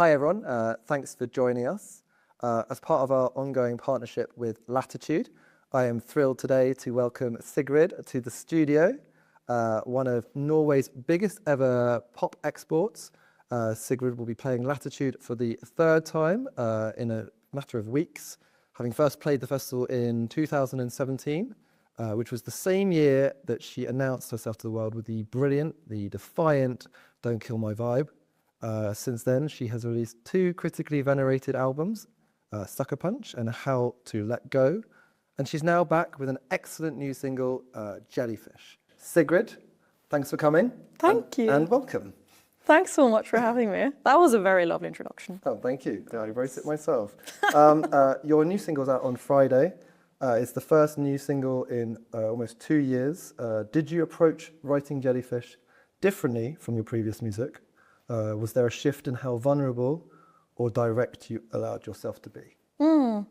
Hi everyone, thanks for joining us. As part of our ongoing partnership with Latitude, I am thrilled today to welcome Sigrid to the studio, one of Norway's biggest ever pop exports. Sigrid will be playing Latitude for the third time in a matter of weeks, having first played the festival in 2017, which was the same year that she announced herself to the world with the brilliant, the defiant Don't Kill My Vibe. Since then, she has released two critically venerated albums, Sucker Punch and How to Let Go, and she's now back with an excellent new single, Jellyfish. Sigrid, thanks for coming. Thank you. And welcome. Thanks so much for having me. That was a very lovely introduction. Oh, thank you. I wrote it myself. Your new single's out on Friday. It's the first new single in almost 2 years. Did you approach writing Jellyfish differently from your previous music? Was there a shift in how vulnerable or direct you allowed yourself to be? I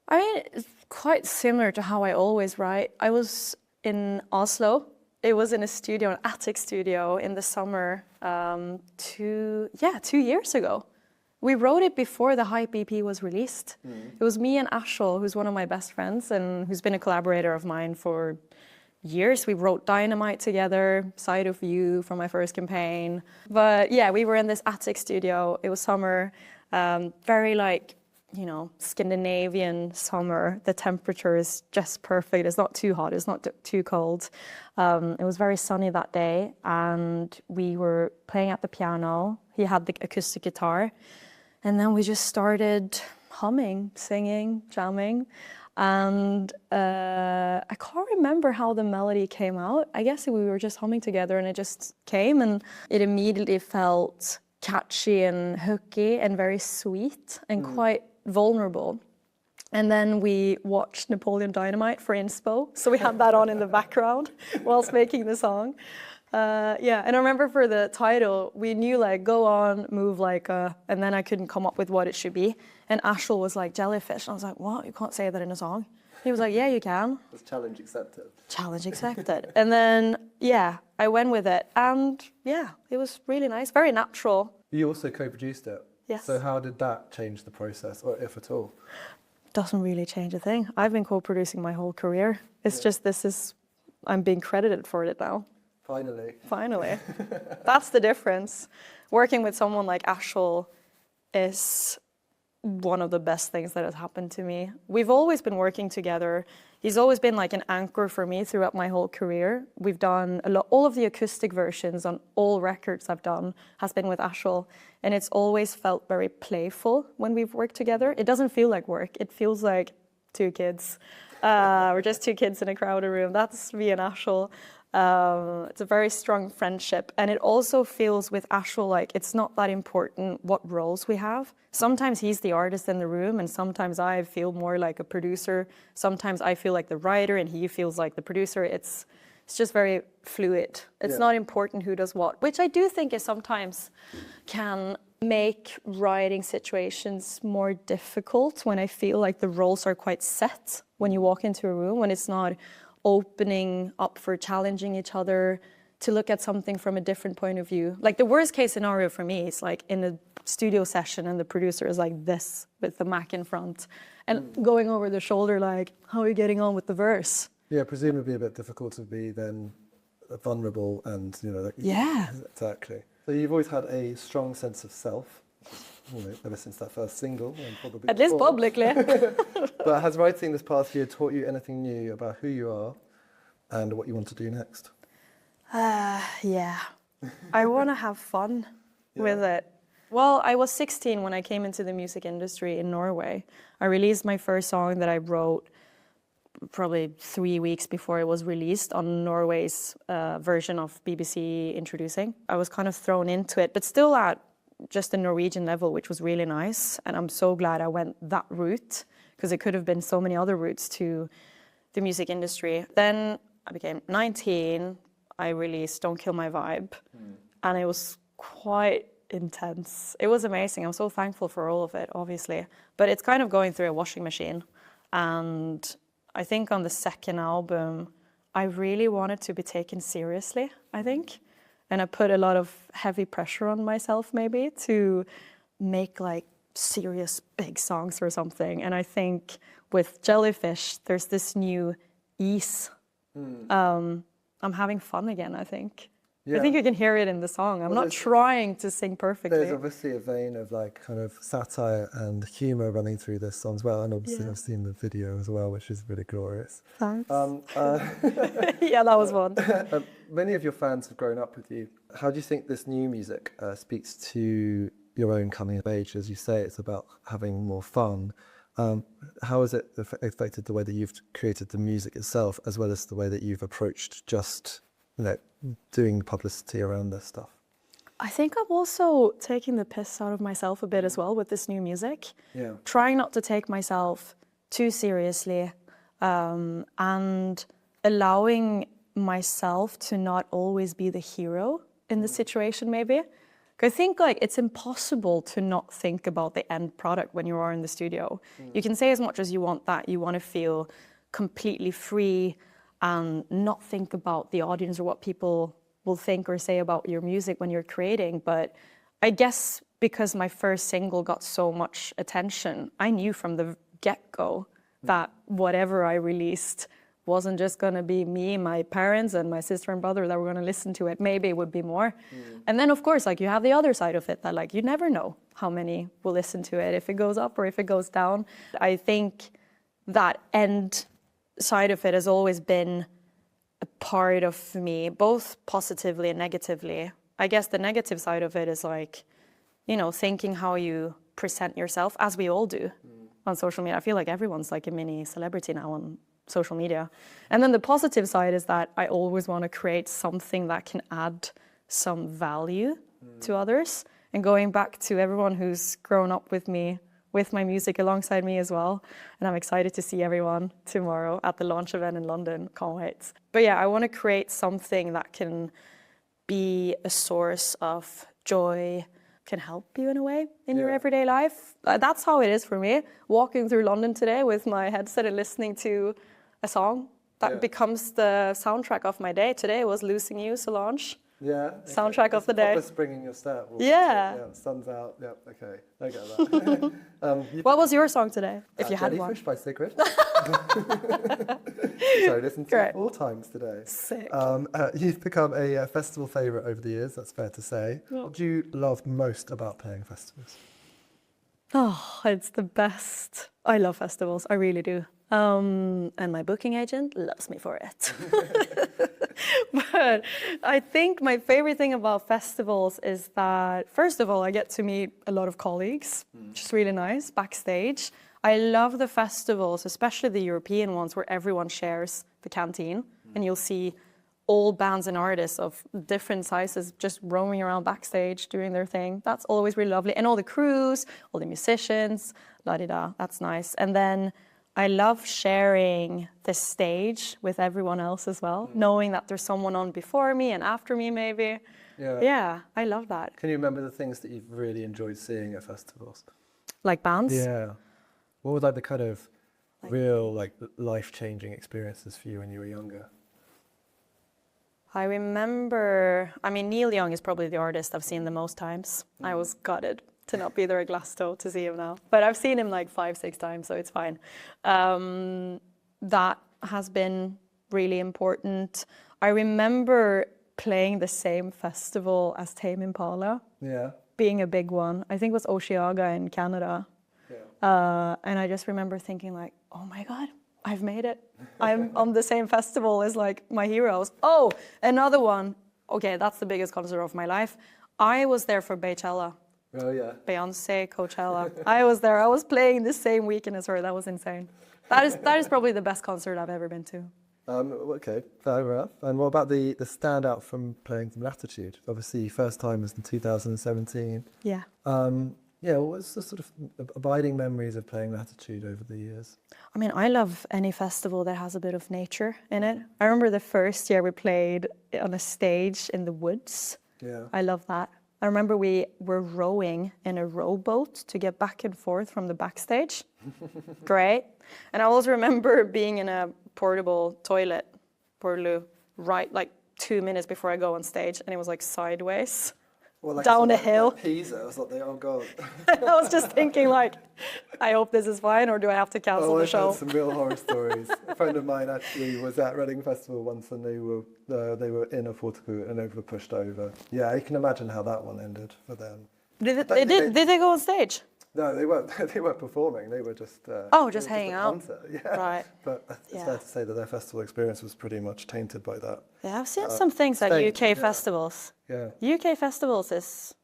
mean, it's quite similar to how I always write. I was in Oslo. It was in a studio, an attic studio in the summer 2 years ago. We wrote it before the Hype EP was released. It was me and Ashel, who's one of my best friends and who's been a collaborator of mine for years. We wrote Dynamite together, Side of You for my first campaign. But yeah, we were in this attic studio. It was summer, very like, you know, Scandinavian summer. The temperature is just perfect. It's not too hot, it's not too cold. It was very sunny that day and we were playing at the piano. He had the acoustic guitar and then we just started humming, singing, jamming. And I can't remember how the melody came out. I guess we were just humming together and it just came and it immediately felt catchy and hooky and very sweet and quite vulnerable. And then we watched Napoleon Dynamite for inspo. So we had that on in the background whilst making the song. Yeah, and I remember for the title, we knew like, go on, move like and then I couldn't come up with what it should be. And Ashel was like, Jellyfish. And I was like, what? You can't say that in a song. He was like, yeah, you can. Was challenge accepted? Challenge accepted. And then, yeah, I went with it. And yeah, it was really nice, very natural. You also co-produced it. Yes. So how did that change the process, or if at all? Doesn't really change a thing. I've been co-producing my whole career. It's just I'm being credited for it now. Finally. Finally. That's the difference. Working with someone like Ashel is one of the best things that has happened to me. We've always been working together. He's always been like an anchor for me throughout my whole career. We've done all of the acoustic versions on all records I've done has been with Ashel. And it's always felt very playful when we've worked together. It doesn't feel like work. It feels like two kids. We're just two kids in a crowded room. That's me and Ashel. It's a very strong friendship. And it also feels with Ashel like it's not that important what roles we have. Sometimes he's the artist in the room and sometimes I feel more like a producer. Sometimes I feel like the writer and he feels like the producer. It's just very fluid. It's not important who does what, which I do think is sometimes can make writing situations more difficult when I feel like the roles are quite set when you walk into a room, when it's not opening up for challenging each other to look at something from a different point of view. Like the worst case scenario for me is like in a studio session and the producer is like this with the Mac in front and going over the shoulder like, how are you getting on with the verse? Yeah, presumably a bit difficult to be then vulnerable and, you know. Like, yeah. Exactly. So you've always had a strong sense of self, you know, ever since that first single. And probably at least publicly. But has writing this past year taught you anything new about who you are and what you want to do next? Yeah. I want to have fun with it. Well, I was 16 when I came into the music industry in Norway. I released my first song that I wrote probably 3 weeks before it was released on Norway's version of BBC Introducing. I was kind of thrown into it, but still at just a Norwegian level, which was really nice. And I'm so glad I went that route because it could have been so many other routes to the music industry. Then I became 19. I released Don't Kill My Vibe. And it was quite intense. It was amazing. I'm so thankful for all of it, obviously. But it's kind of going through a washing machine. And I think on the second album, I really wanted to be taken seriously, I think. and I put a lot of heavy pressure on myself maybe to make like serious big songs or something. And I think with Jellyfish, there's this new ease. I'm having fun again, I think. Yeah. I think you can hear it in the song. I'm not trying to sing perfectly. There's obviously a vein of like kind of satire and humour running through this song as well. And obviously I've seen the video as well, which is really glorious. Thanks. Yeah, that was fun. Many of your fans have grown up with you. How do you think this new music speaks to your own coming of age? As you say, it's about having more fun. How has it affected the way that you've created the music itself, as well as the way that you've approached just, doing publicity around this stuff? I think I'm also taking the piss out of myself a bit as well with this new music. Yeah. Trying not to take myself too seriously, and allowing myself to not always be the hero in the situation maybe. I think like it's impossible to not think about the end product when you are in the studio. You can say as much as you want that you want to feel completely free and not think about the audience or what people will think or say about your music when you're creating. But I guess because my first single got so much attention, I knew from the get-go that whatever I released wasn't just going to be me, my parents, and my sister and brother that were going to listen to it. Maybe it would be more. And then, of course, like you have the other side of it that like you never know how many will listen to it, if it goes up or if it goes down. I think that end side of it has always been a part of me, both positively and negatively. I guess the negative side of it is like, thinking how you present yourself, as we all do on social media. I feel like everyone's like a mini celebrity now on social media. And then the positive side is that I always want to create something that can add some value to others. And going back to everyone who's grown up with me, with my music alongside me as well. And I'm excited to see everyone tomorrow at the launch event in London. Can't wait. But yeah, I want to create something that can be a source of joy, can help you in a way in your everyday life. That's how it is for me. Walking through London today with my headset and listening to a song that becomes the soundtrack of my day. Today was Losing You, Solange. Yeah. Soundtrack of the day. Proper spring in your step. Yeah. Sun's out. Yeah, okay. I get that. What was your song today, if you had one? Jellyfish by Sigrid. So I listened to it 4 times today. Sick. You've become a festival favourite over the years, that's fair to say. What do you love most about playing festivals? Oh, it's the best. I love festivals, I really do. And my booking agent loves me for it. But I think my favorite thing about festivals is that, first of all, I get to meet a lot of colleagues, which is really nice, backstage. I love the festivals, especially the European ones, where everyone shares the canteen, and you'll see all bands and artists of different sizes just roaming around backstage doing their thing. That's always really lovely. And all the crews, all the musicians, la-di-da, that's nice. And then I love sharing the stage with everyone else as well, knowing that there's someone on before me and after me maybe. Yeah, I love that. Can you remember the things that you've really enjoyed seeing at festivals? Like bands? Yeah. What were like the kind of real life-changing experiences for you when you were younger? I remember, Neil Young is probably the artist I've seen the most times. I was gutted to not be there at Glasgow to see him now. But I've seen him like 5-6 times, so it's fine. That has been really important. I remember playing the same festival as Tame Impala. Yeah. Being a big one. I think it was Osheaga in Canada. Yeah. And I just remember thinking like, oh my God, I've made it. I'm on the same festival as like my heroes. Oh, another one. Okay, that's the biggest concert of my life. I was there for Beychella. Oh yeah. Beyonce, Coachella. I was there. I was playing the same weekend as her. That was insane. That is probably the best concert I've ever been to. Okay, fair enough. And what about the standout from playing from Latitude? Obviously, first time was in 2017. Yeah. What's the sort of abiding memories of playing Latitude over the years? I love any festival that has a bit of nature in it. I remember the first year we played on a stage in the woods. Yeah. I love that. I remember we were rowing in a rowboat to get back and forth from the backstage. Great. And I also remember being in a portable toilet, right, like 2 minutes before I go on stage, and it was like sideways. Well, like, down so a hill. Like Pisa or something. Oh god. I was just thinking like, I hope this is fine, or do I have to cancel the show? I've heard some real horror stories. A friend of mine actually was at Reading Festival once, and they were in a photoboot and over pushed over. Yeah, you can imagine how that one ended for them. Did they go on stage? No, they weren't. They weren't performing. They were just. Just hanging out. Concert. Yeah. Right. But it's fair to say that their festival experience was pretty much tainted by that. Yeah, I've seen some things at UK festivals. Yeah. UK festivals is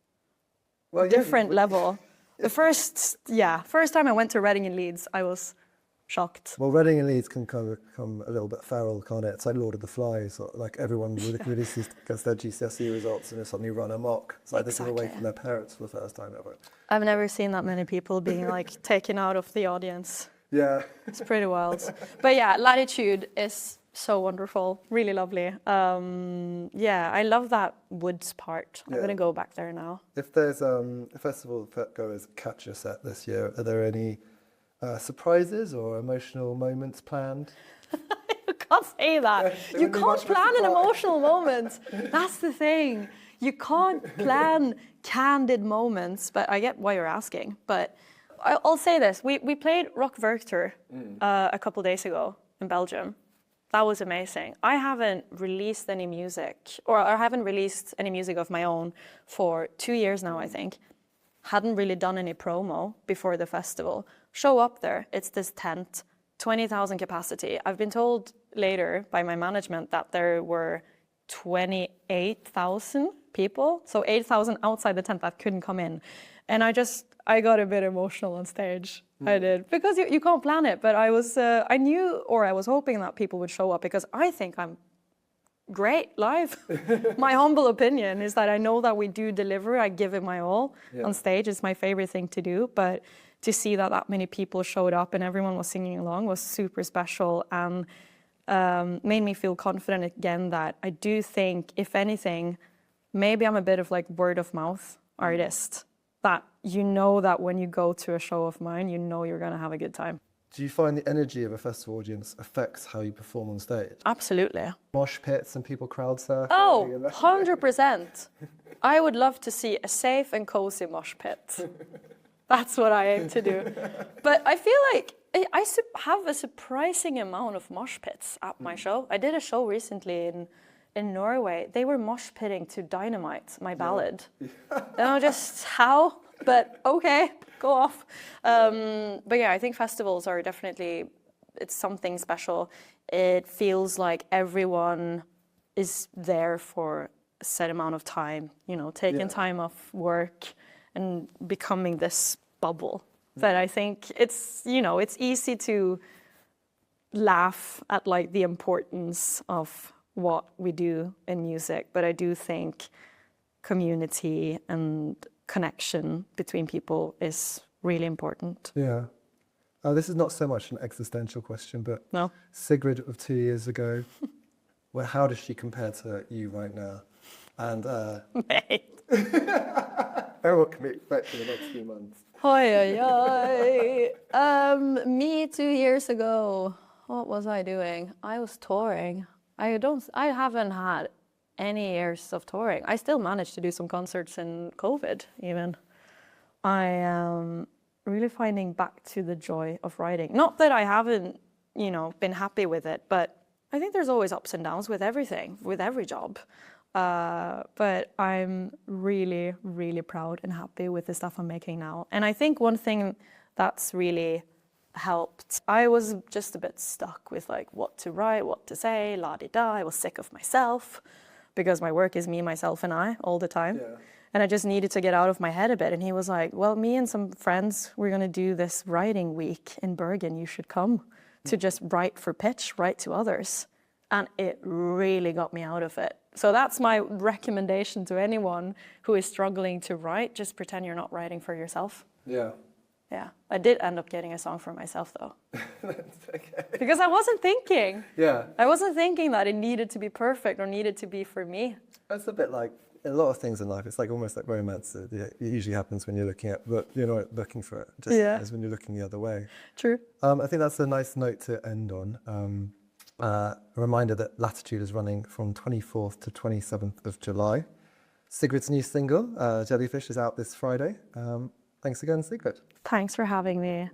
different level. The first time I went to Reading in Leeds, I was shocked. Well, Reading and Leeds can kind of become a little bit feral, can't it? It's like Lord of the Flies. Like everyone releases gets their GCSE results and they suddenly run amok. It's like they're away from their parents for the first time ever. I've never seen that many people being like taken out of the audience. Yeah. It's pretty wild. But yeah, Latitude is so wonderful, really lovely. I love that woods part. I'm going to go back there now. If there's a festival goers catch your set this year, are there any surprises or emotional moments planned? You can't say that. You can't plan an emotional moment. That's the thing. You can't plan candid moments, but I get why you're asking. But I'll say this. We played Rock Werchter a couple of days ago in Belgium. That was amazing. I haven't released any music, or I haven't released any music of my own for 2 years now, I think. Hadn't really done any promo before the festival. Show up there, it's this tent, 20,000 capacity. I've been told later by my management that there were 28,000 people, so 8,000 outside the tent that couldn't come in. And I got a bit emotional on stage. I did, because you can't plan it, but I was hoping that people would show up, because I think I'm great live. My humble opinion is that I know that we do deliver. I give it my all on stage. It's my favorite thing to do, but to see that many people showed up and everyone was singing along was super special, and made me feel confident again that I do think, if anything, maybe I'm a bit of like word of mouth artist, that you know that when you go to a show of mine, you know you're going to have a good time. Do you find the energy of a festival audience affects how you perform on stage? Absolutely. Mosh pits and people crowd surfing? Oh, 100%. I would love to see a safe and cozy mosh pit. That's what I aim to do. But I feel like I have a surprising amount of mosh pits at my show. I did a show recently in Norway. They were mosh pitting to Dynamite, my ballad. And I just, how? But okay, go off. But yeah, I think festivals are definitely, it's something special. It feels like everyone is there for a set amount of time, taking time off work and becoming this bubble. But I think it's, it's easy to laugh at like the importance of what we do in music, but I do think community and connection between people is really important. Yeah. This is not so much an existential question, but no. Sigrid of 2 years ago, how does she compare to you right now? And Mate. what can we expect in the next few months? Me 2 years ago, what was I doing? I was touring. I haven't had any years of touring. I still managed to do some concerts in COVID even. I am really finding back to the joy of writing. Not that I haven't, been happy with it, but I think there's always ups and downs with everything, with every job. But I'm really, really proud and happy with the stuff I'm making now. And I think one thing that's really helped, I was just a bit stuck with like what to write, what to say, la-di-da. I was sick of myself because my work is me, myself, and I all the time. Yeah. And I just needed to get out of my head a bit. And he was like, well, me and some friends, we're going to do this writing week in Bergen. You should come to just write for pitch, write to others. And it really got me out of it. So that's my recommendation to anyone who is struggling to write. Just pretend you're not writing for yourself. Yeah. Yeah. I did end up getting a song for myself, though. That's okay. Because I wasn't thinking. Yeah. I wasn't thinking that it needed to be perfect or needed to be for me. That's a bit like a lot of things in life. It's like almost like romance. It usually happens when you're looking at, but you're not looking for it. Just as when you're looking the other way. True. I think that's a nice note to end on. A reminder that Latitude is running from 24th to 27th of July. Sigrid's new single, Jellyfish, is out this Friday. Thanks again, Sigrid. Thanks for having me.